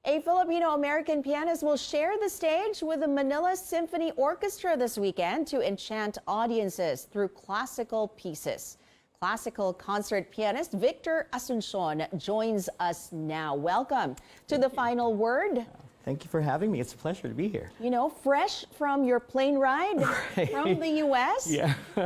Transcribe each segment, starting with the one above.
A Filipino-American pianist will share the stage with the Manila Symphony Orchestra this weekend to enchant audiences through classical pieces. Classical concert pianist Victor Asuncion joins us now. Welcome to The Final Word. Thank you for having me. It's a pleasure to be here. You know, fresh from your plane ride from the U.S.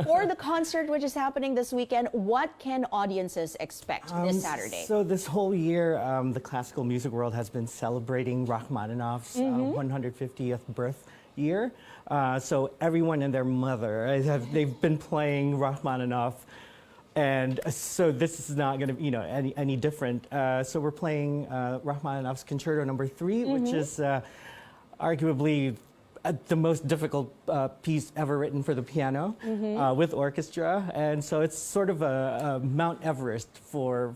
for the concert which is happening this weekend, what can audiences expect this Saturday? So this whole year, the classical music world has been celebrating Rachmaninoff's 150th birth year. So everyone and their mother, they've been playing Rachmaninoff. And so this is not going to be, any different. So we're playing Rachmaninoff's Concerto No. 3, which is arguably the most difficult piece ever written for the piano with orchestra. And so it's sort of a Mount Everest for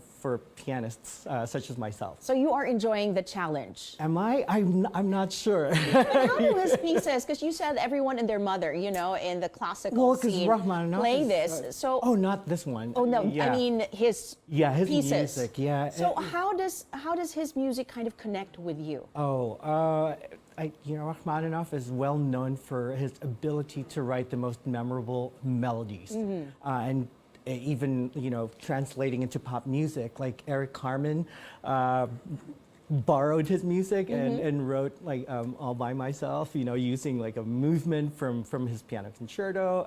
pianists such as myself. So you are enjoying the challenge. Am I? I'm not sure. But how do his pieces, because you said everyone and their mother, in the classical scene, play this. So not this one. Oh no, I mean his his pieces. Music, yeah. So how does his music kind of connect with you? Rachmaninoff is well known for his ability to write the most memorable melodies, and even translating into pop music. Like Eric Carmen borrowed his music and wrote like All by Myself, using like a movement from his piano concerto.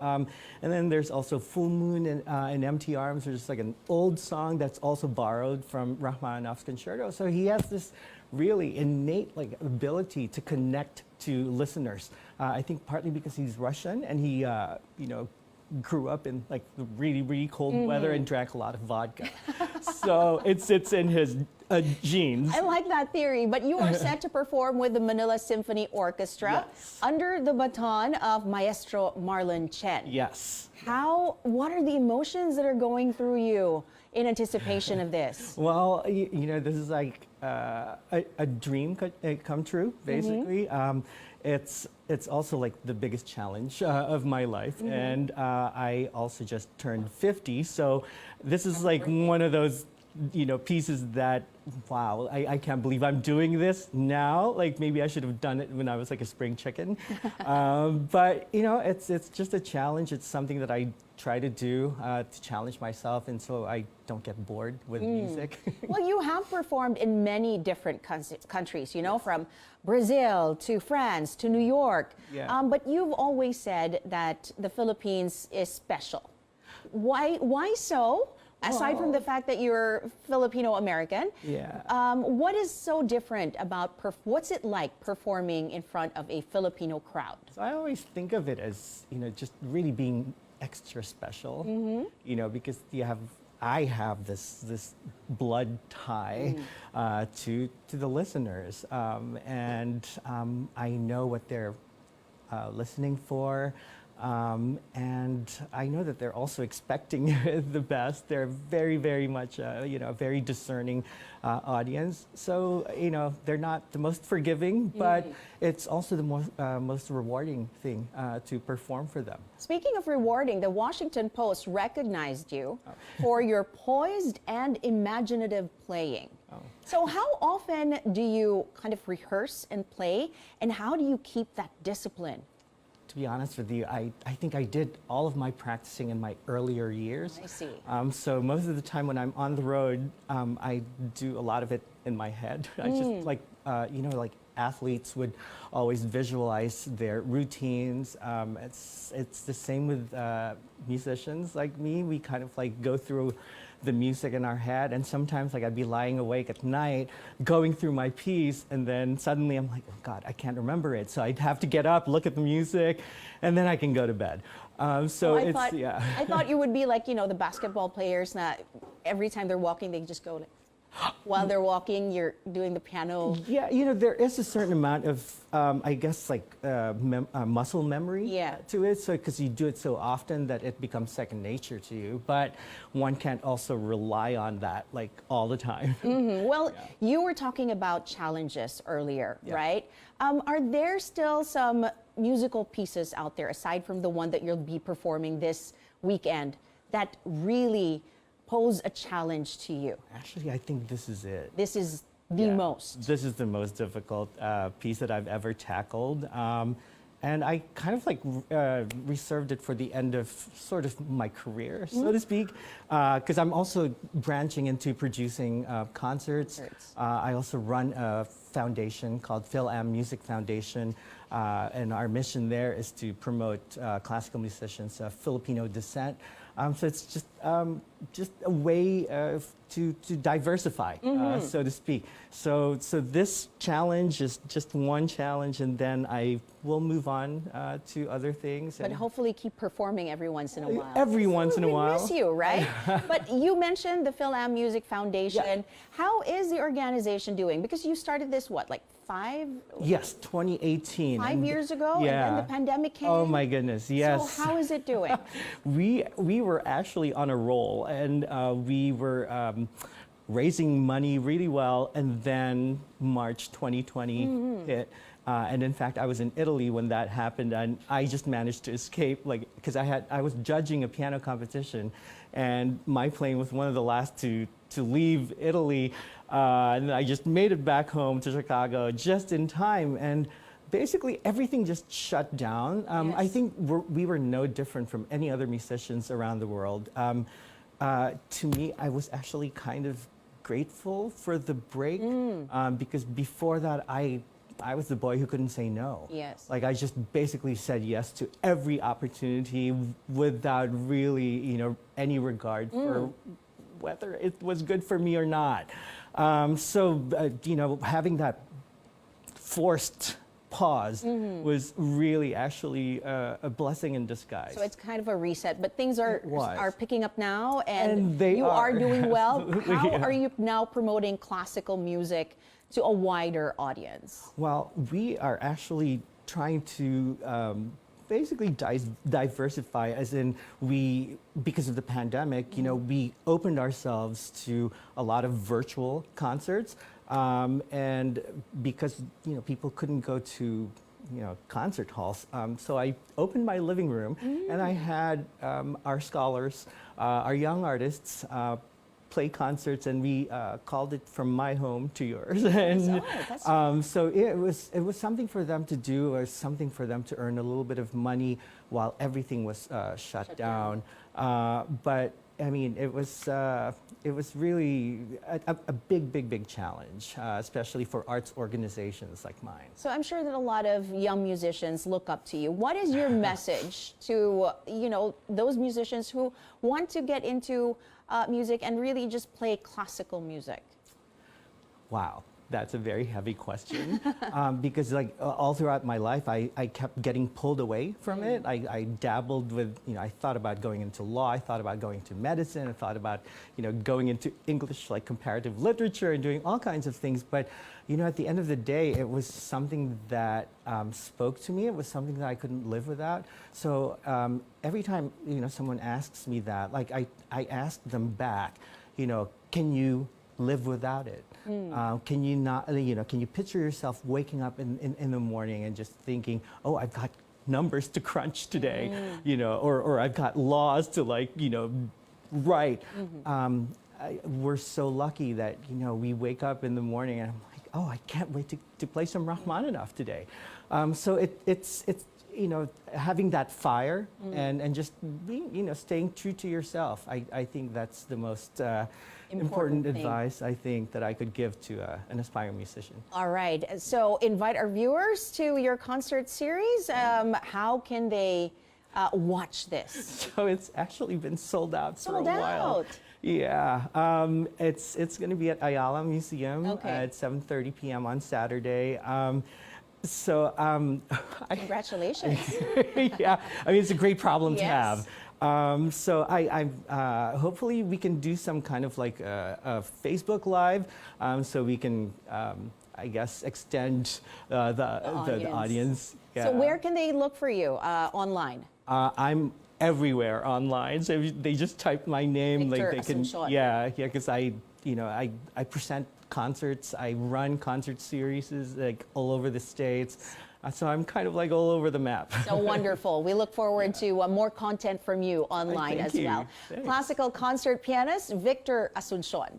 And then there's also Full Moon and Empty Arms, which is like an old song that's also borrowed from Rachmaninoff's concerto. So he has this really innate ability to connect to listeners. I think partly because he's Russian and he grew up in the really, really cold weather and drank a lot of vodka. So it sits in his genes. I like that theory, but you are set to perform with the Manila Symphony Orchestra under the baton of Maestro Marlon Chen. Yes. What are the emotions that are going through you in anticipation of this? Well, this is like a dream come true, basically. It's also like the biggest challenge of my life, and I also just turned 50, so this is like one of those pieces that, wow, I can't believe I'm doing this now. Like maybe I should have done it when I was like a spring chicken. But it's just a challenge. It's something that I try to do to challenge myself, and so I don't get bored with music. Well, you have performed in many different countries, from Brazil to France to New York. Yeah. But you've always said that the Philippines is special. Why so? Aside from the fact that you're Filipino-American, what is so different about, what's it like performing in front of a Filipino crowd? So I always think of it as, just really being extra special, because I have this blood tie to the listeners, and I know what they're listening for. And I know that they're also expecting the best. They're very, very much, a very discerning audience. So, they're not the most forgiving, but it's also the most rewarding thing to perform for them. Speaking of rewarding, the Washington Post recognized you for your poised and imaginative playing. So how often do you kind of rehearse and play, and how do you keep that discipline? To be honest with you, I think I did all of my practicing in my earlier years. I see. So most of the time when I'm on the road, I do a lot of it in my head. I just like athletes would always visualize their routines. It's the same with musicians like me. We kind of go through the music in our head, and sometimes I'd be lying awake at night going through my piece, and then suddenly I'm like, oh God, I can't remember it. So I'd have to get up, look at the music, and then I can go to bed. I thought you would be like, the basketball players that every time they're walking, they just go like, while they're walking, you're doing the piano. Yeah, there is a certain amount of, I guess, muscle memory to it. So, because you do it so often that it becomes second nature to you. But one can't also rely on that all the time. Well, you were talking about challenges earlier, right? Are there still some musical pieces out there, aside from the one that you'll be performing this weekend, that really pose a challenge to you? Actually, I think this is it. This is the most? This is the most difficult piece that I've ever tackled. And I kind of like reserved it for the end of sort of my career, so to speak, because I'm also branching into producing concerts. I also run a foundation called Phil-Am Music Foundation, and our mission there is to promote classical musicians of Filipino descent. So it's just a way to diversify, so to speak. So this challenge is just one challenge, and then I will move on to other things. But hopefully keep performing every once in a while. Every once in a while. We miss you, right? But you mentioned the Phil-Am Music Foundation. Yeah. How is the organization doing? Because you started this, what, like 2018. 5 years ago? Yeah. And then the pandemic came? Oh my goodness, yes. So how is it doing? We were actually on a roll, and we were raising money really well, and then March 2020 hit. And in fact, I was in Italy when that happened, and I just managed to escape, like, because I was judging a piano competition, and my plane was one of the last to leave Italy, and I just made it back home to Chicago just in time, and basically everything just shut down. I think we were no different from any other musicians around the world. To me, I was actually kind of grateful for the break, because before that, I was the boy who couldn't say no. Yes. Like, I just basically said yes to every opportunity without really, any regard for whether it was good for me or not. So, having that forced pause was really actually a blessing in disguise. So it's kind of a reset, but things are picking up now, and they you are doing well. Absolutely, How are you now promoting classical music to a wider audience? Well, we are actually trying to basically diversify, as in because of the pandemic, we opened ourselves to a lot of virtual concerts. And because people couldn't go to concert halls, so I opened my living room, and I had our scholars, our young artists, play concerts, and we called it From My Home to Yours. And so it was something for them to do, or something for them to earn a little bit of money while everything was shut down. But I mean, it was really a big challenge, especially for arts organizations like mine. So I'm sure that a lot of young musicians look up to you. What is your message to those musicians who want to get into music and really just play classical music? Wow. That's a very heavy question, because like all throughout my life, I kept getting pulled away from it. I dabbled with, I thought about going into law, I thought about going to medicine, I thought about, going into English, like comparative literature, and doing all kinds of things. But, at the end of the day, it was something that spoke to me. It was something that I couldn't live without. So every time, someone asks me that, like I ask them back, can you live without it? Can you not, can you picture yourself waking up in the morning and just thinking, oh, I've got numbers to crunch today, or I've got laws to write. We're so lucky that, we wake up in the morning and I'm like, oh, I can't wait to play some Rachmaninoff today. So it's having that fire and just being, staying true to yourself. I think that's the most important advice, I think, that I could give to an aspiring musician. All right. So invite our viewers to your concert series. How can they watch this? So it's actually been sold out for a while. Sold out? Yeah. It's going to be at Ayala Museum at 7:30 p.m. on Saturday. So Congratulations. Yeah, I mean, it's a great problem to have. So hopefully we can do some kind of like a Facebook Live, so we can, I guess, extend the audience. Yeah. So where can they look for you online? I'm everywhere online. So if they just type my name, Victor like they can. Asuncion. Yeah, because I present concerts. I run concert series like all over the States. So I'm kind of like all over the map. So wonderful. We look forward to more content from you online as well. Thanks. Classical concert pianist Victor Asuncion.